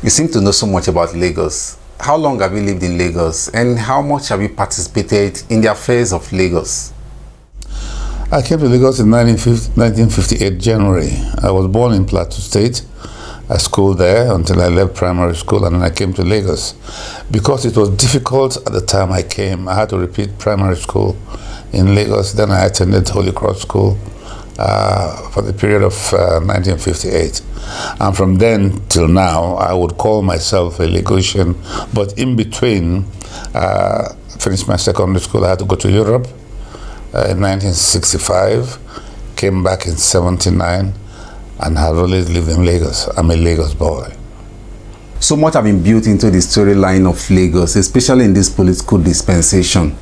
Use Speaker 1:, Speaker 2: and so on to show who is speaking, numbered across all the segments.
Speaker 1: You seem to know so much about Lagos. How long have you lived in Lagos, and how much have you participated in the affairs of Lagos?
Speaker 2: I came to Lagos in 1958 January. I was born in Plateau State. I schooled there until I left primary school, and then I came to Lagos. Because it was difficult at the time I came, I had to repeat primary school in Lagos. Then I attended Holy Cross School for the period of 1958. And from then till now, I would call myself a Lagosian. But in between, finished my secondary school, I had to go to Europe in 1965, came back in 79, and have always lived in Lagos. I'm a Lagos boy.
Speaker 1: So much have been built into the storyline of Lagos, especially in this political dispensation.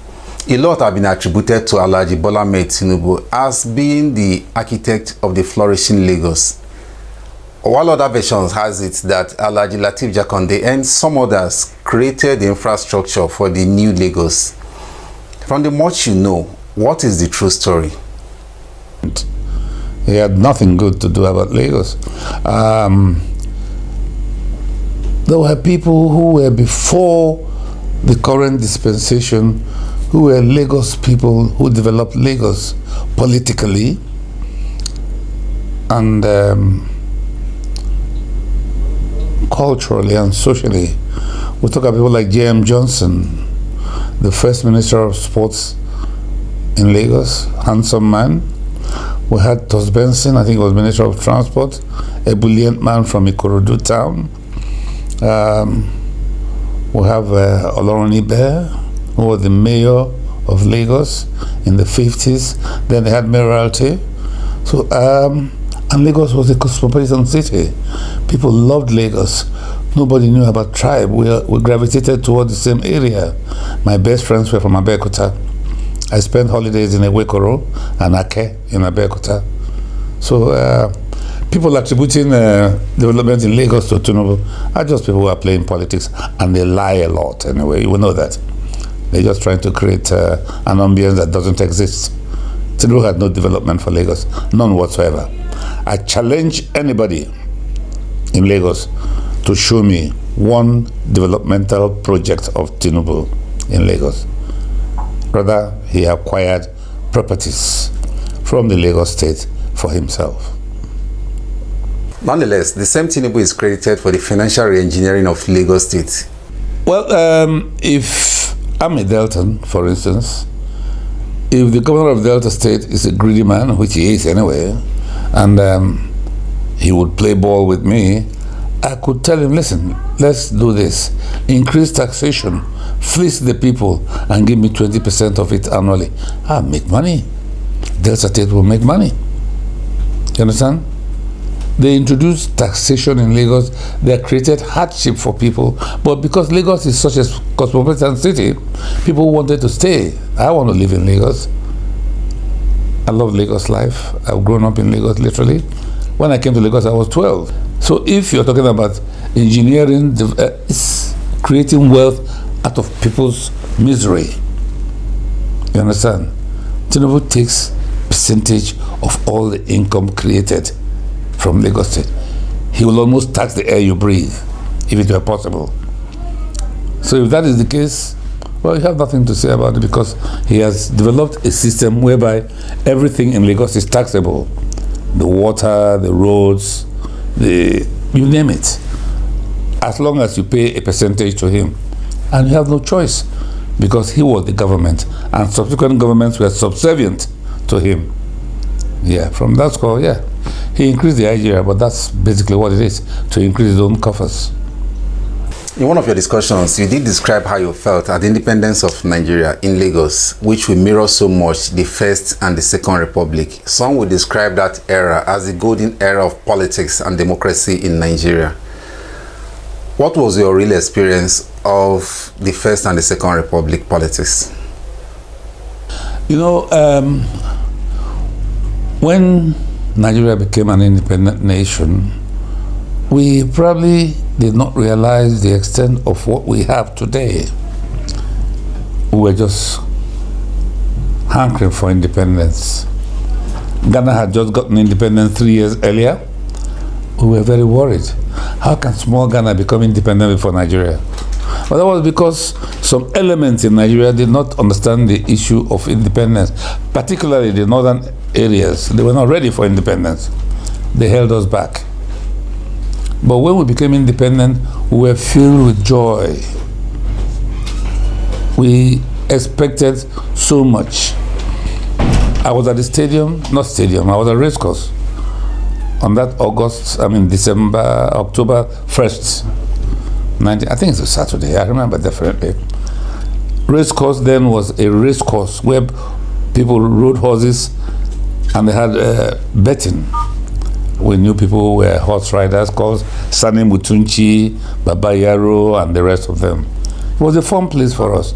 Speaker 1: A lot have been attributed to Alhaji Bola Ahmed Tinubu as being the architect of the flourishing Lagos. While other versions has it that Alhaji Lateef Jakonde and some others created the infrastructure for the new Lagos. From the much you know, what is the true story?
Speaker 2: He had nothing good to do about Lagos. There were people who were before the current dispensation, who were Lagos people who developed Lagos politically and culturally and socially. We talk about people like J.M. Johnson, the first Minister of Sports in Lagos, handsome man. We had Tos Benson, I think he was Minister of Transport, a brilliant man from Ikorodu town. We have Olorun Bear, who was the mayor of Lagos in the 50s. Then they had mayoralty. So, and Lagos was a cosmopolitan city. People loved Lagos. Nobody knew about tribe. We gravitated toward the same area. My best friends were from Abeokuta. I spent holidays in Ewekoro and Ake in Abeokuta. So people attributing development in Lagos to Tinubu are just people who are playing politics, and they lie a lot anyway. You will know that. They're just trying to create an ambience that doesn't exist. Tinubu had no development for Lagos, none whatsoever. I challenge anybody in Lagos to show me one developmental project of Tinubu in Lagos. Rather, he acquired properties from the Lagos state for himself.
Speaker 1: Nonetheless, the same Tinubu is credited for the financial re-engineering of Lagos state.
Speaker 2: Well, if I'm a Deltan, for instance, if the governor of Delta State is a greedy man, which he is anyway, and he would play ball with me, I could tell him, listen, let's do this. Increase taxation, fleece the people, and give me 20% of it annually. I'll make money. Delta State will make money. You understand? They introduced taxation in Lagos. They created hardship for people. But because Lagos is such a cosmopolitan city, people wanted to stay. I want to live in Lagos. I love Lagos life. I've grown up in Lagos, literally. When I came to Lagos, I was 12. So if you're talking about engineering, it's creating wealth out of people's misery. You understand? Tinubu takes percentage of all the income created from Lagos State. He will almost tax the air you breathe, if it were possible. So if that is the case, well, you have nothing to say about it, because he has developed a system whereby everything in Lagos is taxable. The water, the roads, you name it. As long as you pay a percentage to him. And you have no choice, because he was the government, and subsequent governments were subservient to him. Yeah, from that score, yeah. He increased the IGR, but that's basically what it is, to increase his own coffers.
Speaker 1: In one of your discussions, you did describe how you felt at the independence of Nigeria in Lagos, which will mirror so much the First and the Second Republic. Some would describe that era as the golden era of politics and democracy in Nigeria. What was your real experience of the First and the Second Republic politics?
Speaker 2: You know, when Nigeria became an independent nation, we probably did not realize the extent of what we have today. We were just hankering for independence. Ghana had just gotten independence 3 years earlier. We were very worried. how can small Ghana become independent before Nigeria? But that was because some elements in Nigeria did not understand the issue of independence, particularly the northern areas. They were not ready for independence. They held us back. But when we became independent, we were filled with joy. We expected so much. I was at the I was at racecourse on that October 1st, I think it's a Saturday, I remember definitely. Racecourse then was a racecourse where people rode horses and they had betting. We knew people who were horse riders called Sani Mutunchi, Baba Yaro, and the rest of them. It was a fun place for us.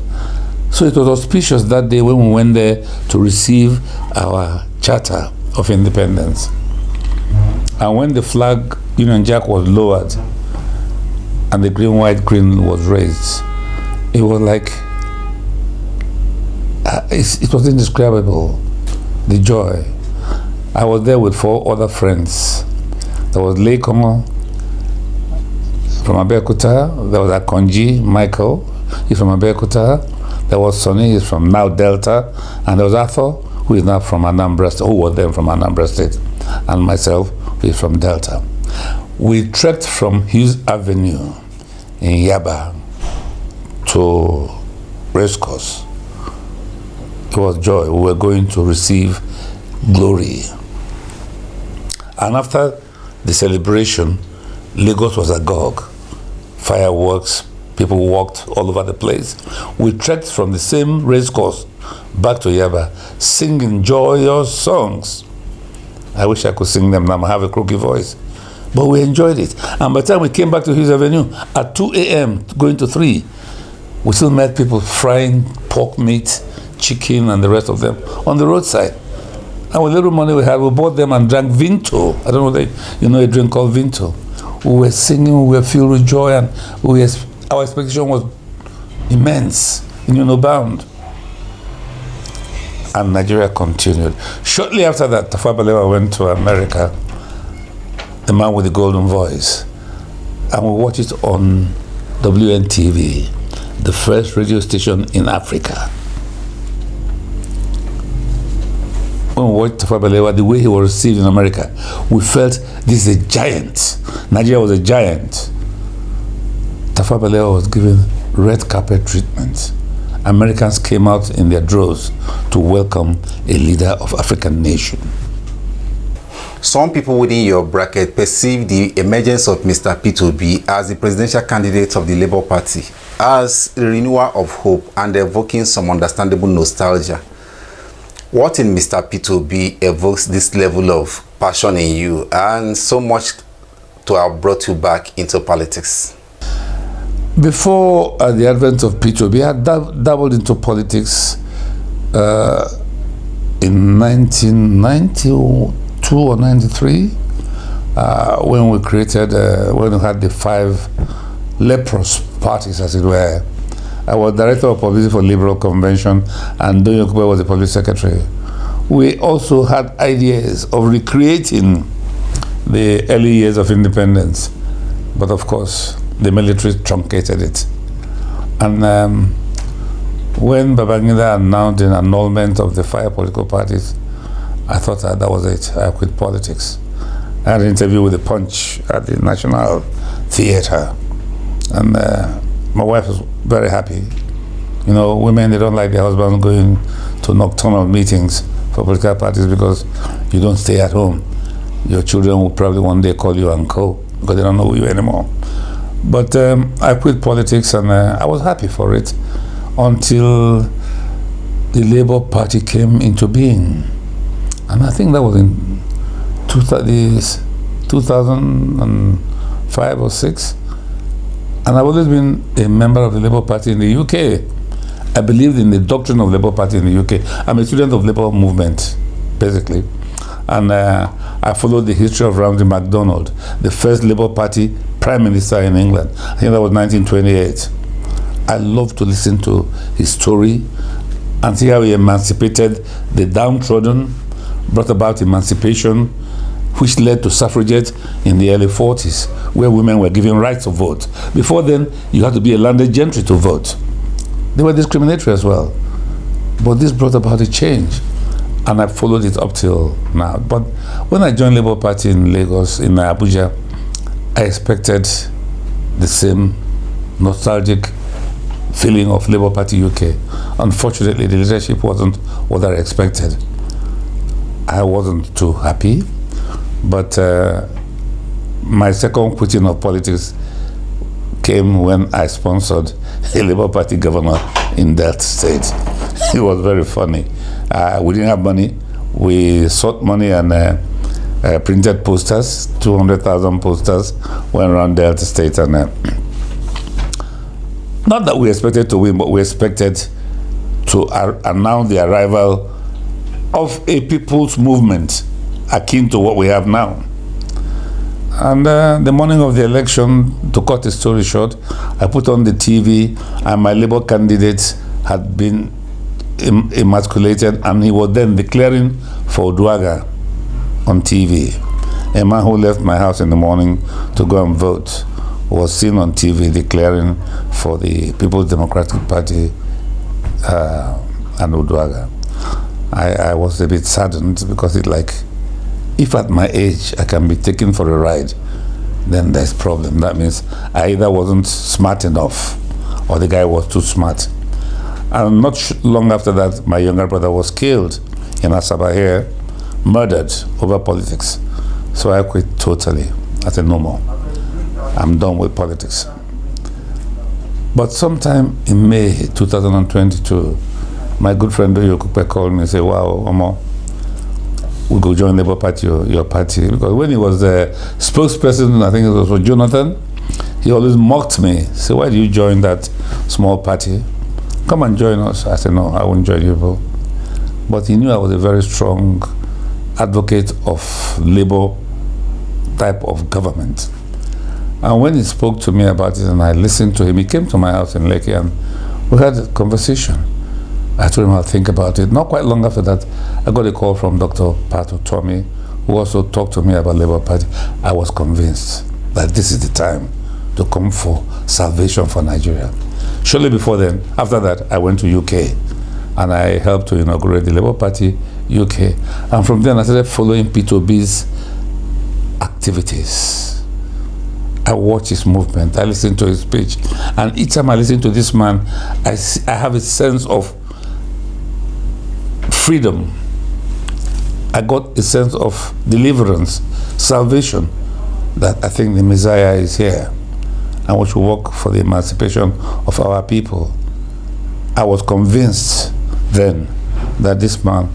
Speaker 2: So it was auspicious that day when we went there to receive our Charter of Independence. And when the flag, Union Jack, was lowered and the green, white, green was raised, it was like, it was indescribable, the joy. I was there with 4 other friends. There was Lekomo from Abeokuta, there was Akonji, Michael, he's from Abeokuta, there was Sonny, he's from now Delta, and there was Arthur, who is now from Anambra State, who was then from Anambra State, and myself, who is from Delta. We trekked from Hughes Avenue in Yaba to Racecourse. It was joy. We were going to receive glory. And after the celebration, Lagos was agog. Fireworks, people walked all over the place. We trekked from the same racecourse back to Yaba, singing joyous songs. I wish I could sing them now. I have a croaky voice. But we enjoyed it. And by the time we came back to Hughes Avenue at 2 a.m., going to 3, we still met people frying pork meat, chicken, and the rest of them on the roadside. And with little money we had, we bought them and drank Vinto. I don't know whether you know a drink called Vinto. We were singing, we were filled with joy, and our expectation was immense, bound. And Nigeria continued. Shortly after that, Tafawa Balewa went to America, the man with the golden voice, and we watched it on WNTV, the first radio station in Africa. When we watched Tafawa Balewa, the way he was received in America, we felt this is a giant. Nigeria was a giant. Tafawa Balewa was given red carpet treatment. Americans came out in their droves to welcome a leader of African nation.
Speaker 1: Some people within your bracket perceive the emergence of Mr. P2B as the presidential candidate of the Labour Party as a renewal of hope and evoking some understandable nostalgia. What in Mr. P2B evokes this level of passion in you and so much to have brought you back into politics?
Speaker 2: Before the advent of P2B, I had dabbled into politics in 1992 or 93 when we created, when we had the 5 leprous parties, as it were. I was director of publicity for Liberal Convention, and Donyo Kuba was the public secretary. We also had ideas of recreating the early years of independence, but of course, the military truncated it. And when Babangida announced an annulment of the 5 political parties, I thought that was it. I quit politics. I had an interview with the Punch at the National Theatre, and my wife was very happy. Women, they don't like their husbands going to nocturnal meetings for political parties because you don't stay at home. Your children will probably one day call you uncle because they don't know you anymore. But I quit politics, and I was happy for it until the Labour Party came into being. And I think that was in 2005 or 6. And I've always been a member of the Labour Party in the UK. I believed in the doctrine of the Labour Party in the UK. I'm a student of Labour movement, basically. And I followed the history of Ramsay MacDonald, the first Labour Party Prime Minister in England. I think that was 1928. I love to listen to his story and see how he emancipated the downtrodden, brought about emancipation which led to suffragette in the early 40s, where women were given rights to vote. Before then, you had to be a landed gentry to vote. They were discriminatory as well. But this brought about a change, and I followed it up till now. But when I joined Labour Party in Lagos, in Abuja, I expected the same nostalgic feeling of Labour Party UK. Unfortunately, the leadership wasn't what I expected. I wasn't too happy, but my second quitting of politics came when I sponsored a Labour Party governor in Delta State. It was very funny. We didn't have money. We sought money and printed posters, 200,000 posters, went around Delta State. And not that we expected to win, but we expected to announce the arrival of a people's movement akin to what we have now. And the morning of the election, to cut the story short, I put on the TV and my Labour candidate had been emasculated, and he was then declaring for Oduaga on TV. A man who left my house in the morning to go and vote was seen on TV declaring for the People's Democratic Party and Oduaga. I was a bit saddened because it's like, if at my age I can be taken for a ride, then there's a problem. That means I either wasn't smart enough or the guy was too smart. And not long after that, my younger brother was killed in Asaba here, murdered over politics. So I quit totally. I said, no more. I'm done with politics. But sometime in May 2022, my good friend Doyo Kupe called me and said, wow, Omo, we'll go join Labour Party, your party. Because when he was the spokesperson, I think it was for Jonathan, he always mocked me. He said, why do you join that small party? Come and join us. I said, no, I won't join you. But he knew I was a very strong advocate of Labour type of government. And when he spoke to me about it and I listened to him, he came to my house in Lekki and we had a conversation. I told him I'll think about it. Not quite long after that, I got a call from Dr. Pato Tommy, who also talked to me about Labour Party. I was convinced that this is the time to come for salvation for Nigeria. Shortly before then, after that, I went to UK and I helped to inaugurate the Labour Party UK. And from then, I started following P2B's activities. I watch his movement, I listen to his speech, and each time I listen to this man, I have a sense of freedom. I got a sense of deliverance, salvation, that I think the Messiah is here, and we should work for the emancipation of our people. I was convinced then that this man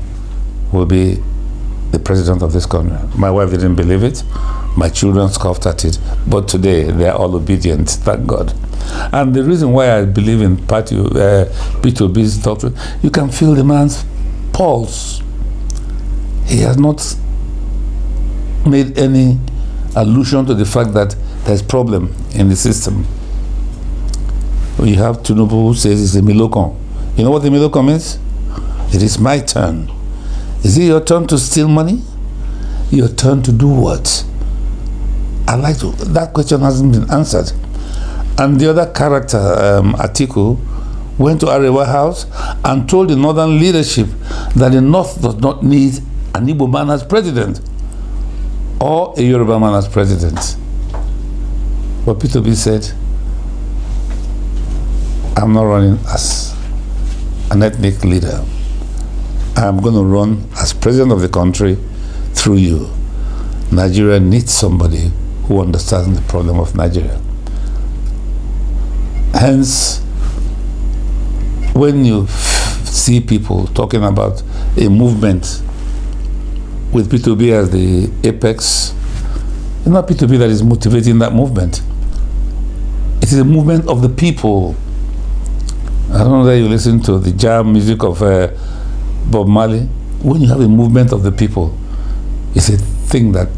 Speaker 2: will be the president of this country. My wife didn't believe it. My children scoffed at it, but today they are all obedient, thank God. And the reason why I believe in P2B's doctrine, you can feel the man's pulse. He has not made any allusion to the fact that there's problem in the system. We have Tinubu who says it's a milocon. You know what the milocon means? It is my turn. Is it your turn to steal money? Your turn to do what? That question hasn't been answered. And the other character, Atiku, went to Arewa House and told the northern leadership that the North does not need an Igbo man as president or a Yoruba man as president. But P2B said, I'm not running as an ethnic leader. I'm going to run as president of the country through you. Nigeria needs somebody who understands the problem of Nigeria. Hence, when you see people talking about a movement with P2B as the apex, it's not P2B that is motivating that movement. It is a movement of the people. I don't know that you listen to the jam music of Bob Marley. When you have a movement of the people, it's a thing that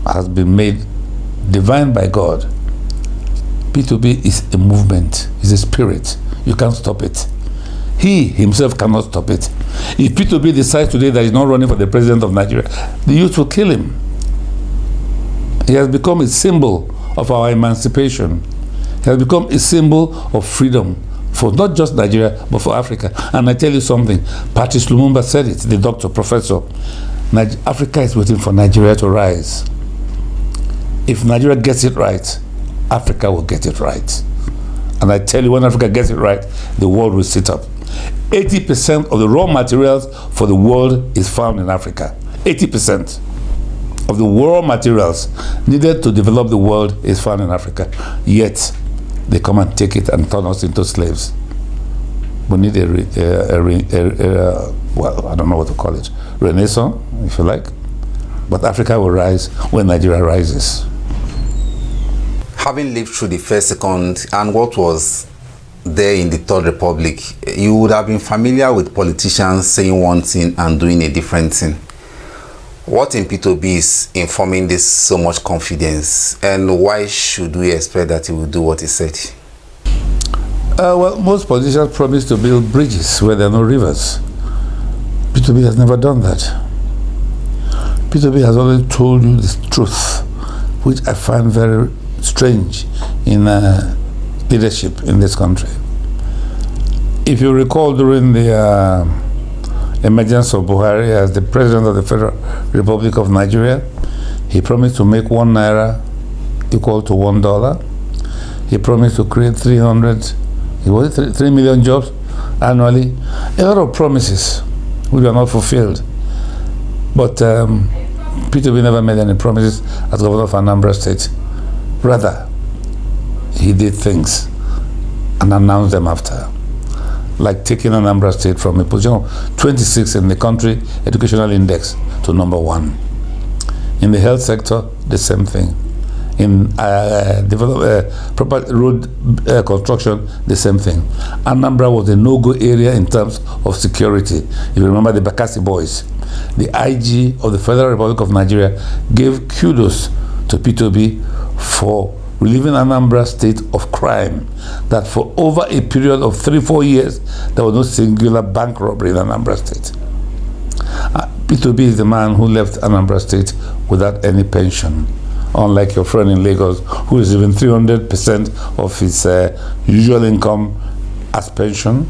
Speaker 2: has been made divine by God. P2B is a movement, is a spirit. You can't stop it. He himself cannot stop it. If P2B decides today that he's not running for the president of Nigeria, the youth will kill him. He has become a symbol of our emancipation. He has become a symbol of freedom for not just Nigeria, but for Africa. And I tell you something, Patrice Lumumba said it, the doctor, professor. Africa is waiting for Nigeria to rise. If Nigeria gets it right, Africa will get it right. And I tell you, when Africa gets it right, the world will sit up. 80% of the raw materials for the world is found in Africa. 80% of the raw materials needed to develop the world is found in Africa. Yet, they come and take it and turn us into slaves. We need well, I don't know what to call it, renaissance, if you like. But Africa will rise when Nigeria rises.
Speaker 1: Having lived through the First, Second, and what was there in the Third Republic, you would have been familiar with politicians saying one thing and doing a different thing. What in P2B is informing this so much confidence, and why should we expect that he will do what he said?
Speaker 2: Well, most politicians promise to build bridges where there are no rivers. P2B has never done that. P2B has always told you the truth, which I find very strange in leadership in this country. If you recall, during the emergence of Buhari as the president of the Federal Republic of Nigeria, he promised to make 1 naira equal to $1. He promised to create 3 million jobs annually. A lot of promises which were not fulfilled. But P2B never made any promises as governor of Anambra State. Rather, he did things and announced them after. Like taking Anambra State from a position of 26 in the country educational index to number 1. In the health sector, the same thing. In proper road construction, the same thing. Anambra was a no-go area in terms of security. If you remember the Bakassi boys, the IG of the Federal Republic of Nigeria gave kudos to P2B for relieving Anambra State of crime, that for over a period of 3-4 years, there was no singular bank robbery in Anambra State. P2B is the man who left Anambra State without any pension, unlike your friend in Lagos, who is even 300% of his usual income as pension.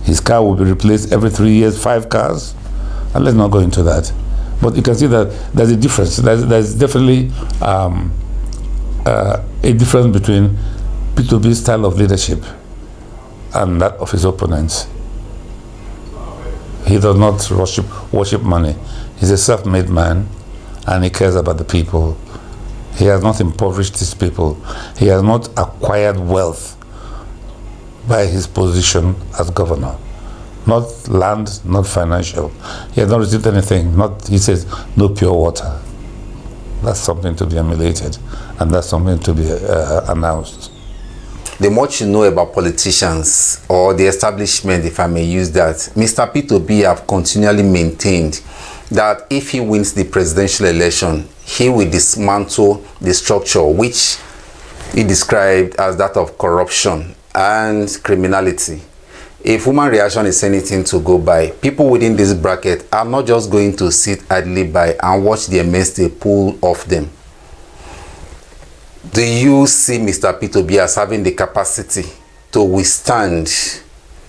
Speaker 2: His car will be replaced every 3 years, 5 cars, and let's not go into that. But you can see that there's a difference. There's definitely a difference between P2B's style of leadership and that of his opponents. He does not worship money. He's a self-made man, and he cares about the people. He has not impoverished his people. He has not acquired wealth by his position as governor. Not land, not financial. He has not received anything. He says, no pure water. That's something to be emulated, and that's something to be announced.
Speaker 1: The much you know about politicians or the establishment, if I may use that, Mr. P2B have continually maintained that if he wins the presidential election, he will dismantle the structure which he described as that of corruption and criminality. If human reaction is anything to go by, people within this bracket are not just going to sit idly by and watch the immense pull off them. Do you see Mr. P2B as having the capacity to withstand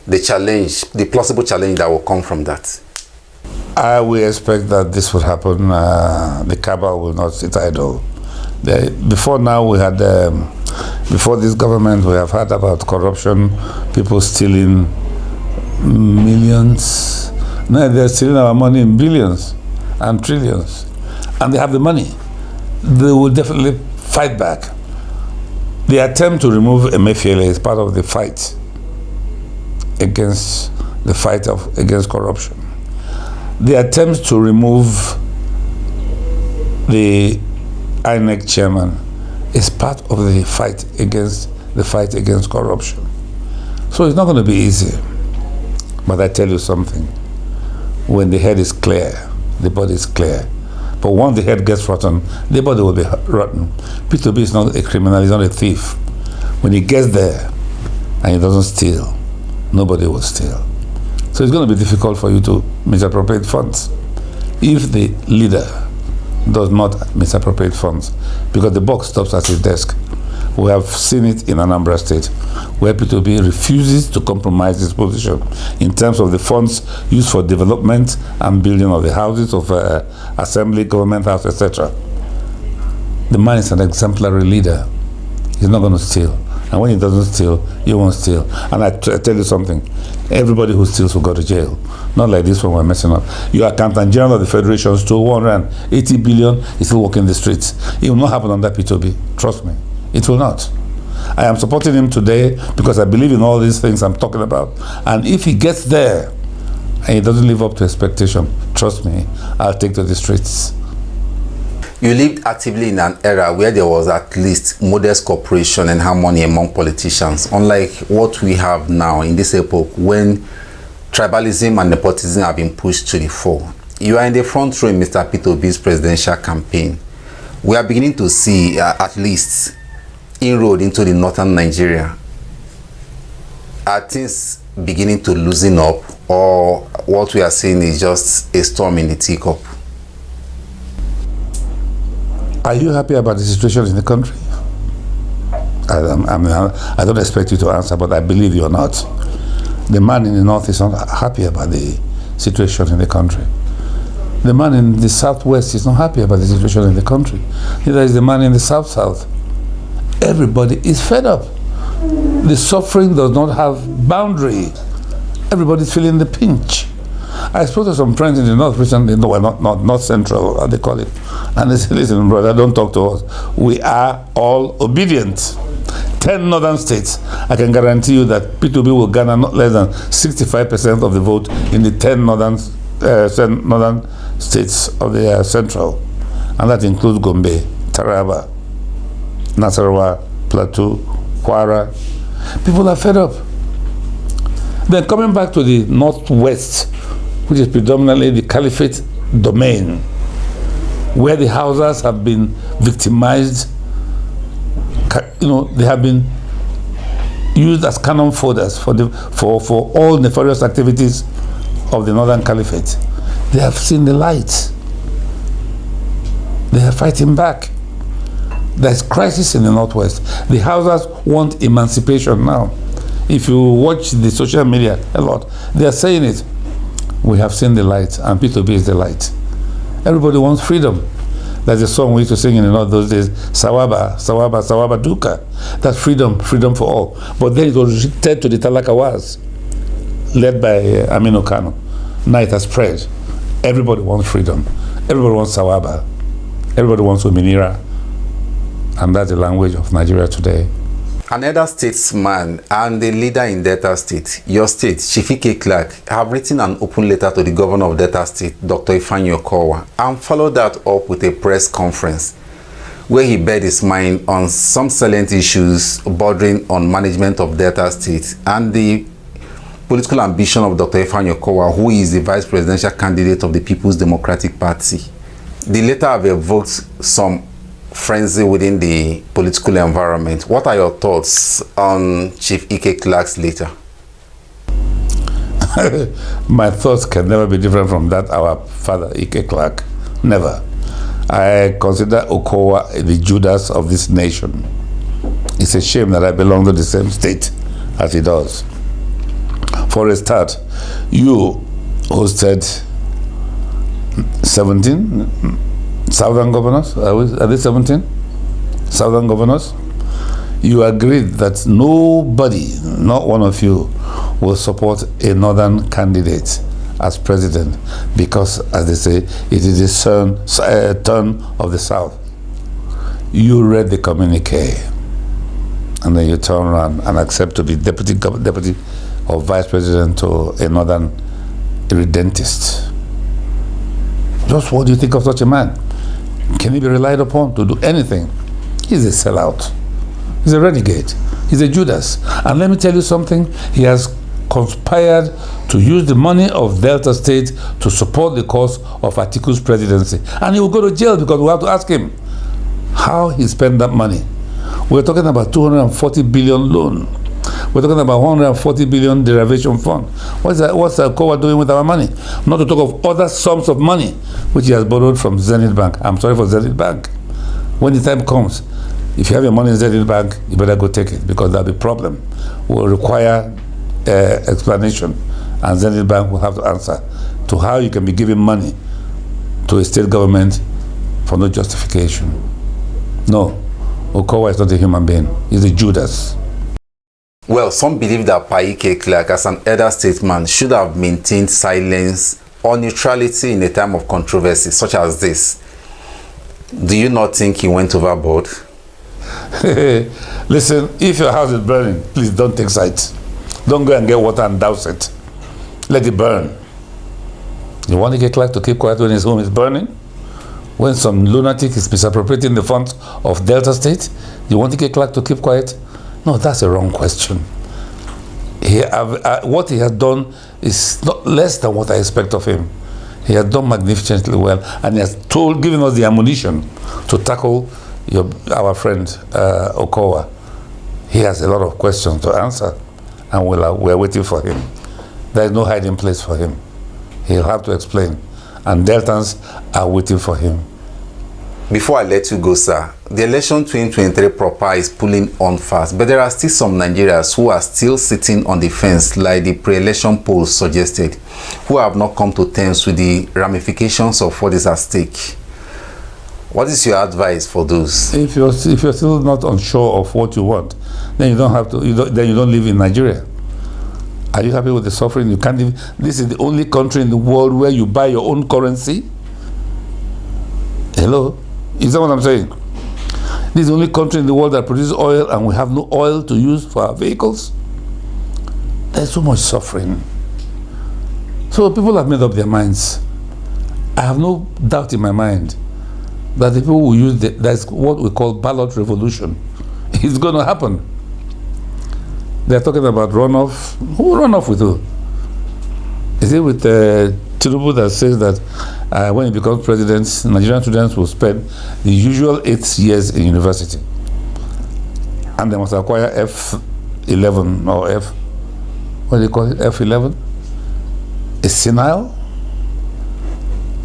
Speaker 1: the challenge, the plausible challenge that will come from that?
Speaker 2: I will expect that this would happen. The cabal will not sit idle. Before now, we had, before this government, we have heard about corruption, people stealing millions. Now they're stealing our money in billions and trillions. And they have the money. They will definitely fight back. The attempt to remove Emefiele is part of the fight against corruption. The attempt to remove the INEC chairman is part of the fight against corruption. So it's not going to be easy. But I tell you something, when the head is clear, the body is clear. But once the head gets rotten, the body will be rotten. P2B is not a criminal, he's not a thief. When he gets there and he doesn't steal, nobody will steal. So it's going to be difficult for you to misappropriate funds. If the leader does not misappropriate funds, because the buck stops at his desk. We have seen it in Anambra State, where P2B refuses to compromise his position in terms of the funds used for development and building of the houses of assembly, government house, etc. The man is an exemplary leader. He's not going to steal. And when he doesn't steal, you won't steal. And I tell you something, everybody who steals will go to jail. Not like this one we're messing up. Your accountant general of the federation stole 180 billion, he's still walking the streets. It will not happen under P2B. Trust me. It will not. I am supporting him today because I believe in all these things I'm talking about. And if he gets there and he doesn't live up to expectation, trust me, I'll take to the streets.
Speaker 1: You lived actively in an era where there was at least modest cooperation and harmony among politicians, unlike what we have now in this epoch when tribalism and nepotism have been pushed to the fore. You are in the front row in Mr. P2B's presidential campaign. We are beginning to see at least inroad into the northern Nigeria. Are things beginning to loosen up, or what we are seeing is just a storm in the teacup?
Speaker 2: Are you happy about the situation in the country? I don't expect you to answer, but I believe you're not. The man in the north is not happy about the situation in the country. The man in the southwest is not happy about the situation in the country. Neither is the man in the south-south. Everybody is fed up. The suffering does not have boundary. Everybody's feeling the pinch. I spoke to some friends in the north recently, no, not central, how they call it. And they said, listen, brother, don't talk to us. We are all obedient. 10 northern states, I can guarantee you that P2B will garner not less than 65% of the vote in the 10 northern states of the central. And that includes Gombe, Taraba, Nasarawa, Plateau, Kwara. People are fed up. Then coming back to the northwest, which is predominantly the caliphate domain, where the Hausas have been victimized, they have been used as cannon fodders for all nefarious activities of the northern caliphate. They have seen the light. They are fighting back. There's crisis in the northwest. The Hausas want emancipation now. If you watch the social media a lot, they are saying it. We have seen the light, and P2B is the light. Everybody wants freedom. There's a song we used to sing in the north those days, Sawaba, Sawaba, Sawaba Duka. That's freedom, freedom for all. But then it was restricted to the Talakawas, led by Aminu Kano. Now it has spread. Everybody wants freedom. Everybody wants Sawaba. Everybody wants Ominira. And that's the language of Nigeria today.
Speaker 1: Another statesman and the leader in Delta State, your state, Chief Ike Clark, have written an open letter to the governor of Delta State, Dr. Ifeanyi Okowa, and followed that up with a press conference where he bared his mind on some salient issues bordering on management of Delta State and the political ambition of Dr. Ifeanyi Okowa, who is the vice presidential candidate of the People's Democratic Party. The letter have evoked some frenzy within the political environment. What are your thoughts on Chief Ike Clark's letter?
Speaker 2: My thoughts can never be different from that our father Ike Clark. Never. I consider Okowa the Judas of this nation. It's a shame that I belong to the same state as he does. For a start, you hosted 17 Southern governors. Are they 17? Southern governors. You agreed that nobody, not one of you, will support a northern candidate as president because, as they say, it is the turn of the South. You read the communique and then you turn around and accept to be deputy or vice president to a northern irredentist. Just what do you think of such a man? Can he be relied upon to do anything? He's a sellout. He's a renegade. He's a Judas. And let me tell you something, he has conspired to use the money of Delta State to support the cause of Atiku's presidency. And he will go to jail because we have to ask him how he spent that money. We're talking about 240 billion loan. We're talking about 140 billion derivation fund. What's Alcoa doing with our money? Not to talk of other sums of money which he has borrowed from Zenith Bank. I'm sorry for Zenith Bank. When the time comes, if you have your money in Zenith Bank, you better go take it, because there'll be a problem. Will require explanation, and Zenith Bank will have to answer to how you can be giving money to a state government for no justification. No, Okowa is not a human being. He's a Judas.
Speaker 1: Well, some believe that Paike Clark, as an elder statesman, should have maintained silence or neutrality in a time of controversy such as this. Do you not think he went overboard?
Speaker 2: Listen, if your house is burning, please don't take sides. Don't go and get water and douse it. Let it burn. You want Ike Clark to keep quiet when his home is burning? When some lunatic is misappropriating the funds of Delta State, you want Ike Clark to keep quiet? No, that's a wrong question. What he has done is not less than what I expect of him. He has done magnificently well, and he has given us the ammunition to tackle our friend Okowa. He has a lot of questions to answer, and we're waiting for him. There is no hiding place for him. He'll have to explain, and Deltans are waiting for him.
Speaker 1: Before I let you go, sir, the election 2023 proper is pulling on fast, but there are still some Nigerians who are still sitting on the fence, like the pre-election polls suggested, who have not come to terms with the ramifications of what is at stake. What is your advice for those?
Speaker 2: If you're still not unsure of what you want, then you don't have to. Then you don't live in Nigeria. Are you happy with the suffering? You can't live. This is the only country in the world where you buy your own currency. Hello, is that what I'm saying? This is the only country in the world that produces oil, and we have no oil to use for our vehicles. There's so much suffering. So people have made up their minds. I have no doubt in my mind that the people will use that's what we call ballot revolution. It's going to happen. They're talking about runoff. Who run off with who? Is it with Tinubu that says that when he becomes president, Nigerian students will spend the usual 8 years in university, and they must acquire F11 or what do you call it, F11? Is senile?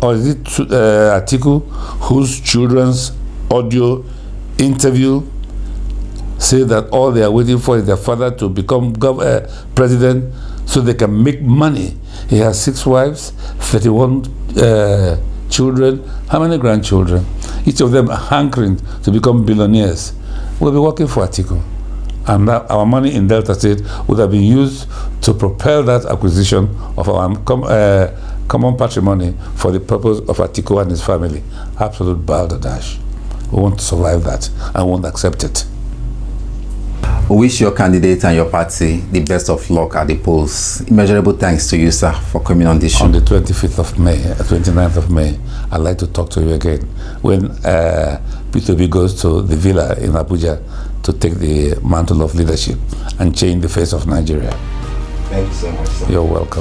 Speaker 2: Or is it Atiku, whose children's audio interview say that all they are waiting for is their father to become president so they can make money? He has 6 wives, 31 children. How many grandchildren? Each of them are hankering to become billionaires. We'll be working for Atiku. And that our money in Delta State would have been used to propel that acquisition of our common patrimony for the purpose of Atiku and his family. Absolute balderdash. We want to survive that and won't accept it.
Speaker 1: We wish your candidate and your party the best of luck at the polls. Immeasurable thanks to you, sir, for coming on this show.
Speaker 2: On the 25th of May, 29th of May, I'd like to talk to you again when P2B goes to the villa in Abuja to take the mantle of leadership and change the face of Nigeria.
Speaker 1: Thank you so much, sir.
Speaker 2: You're welcome.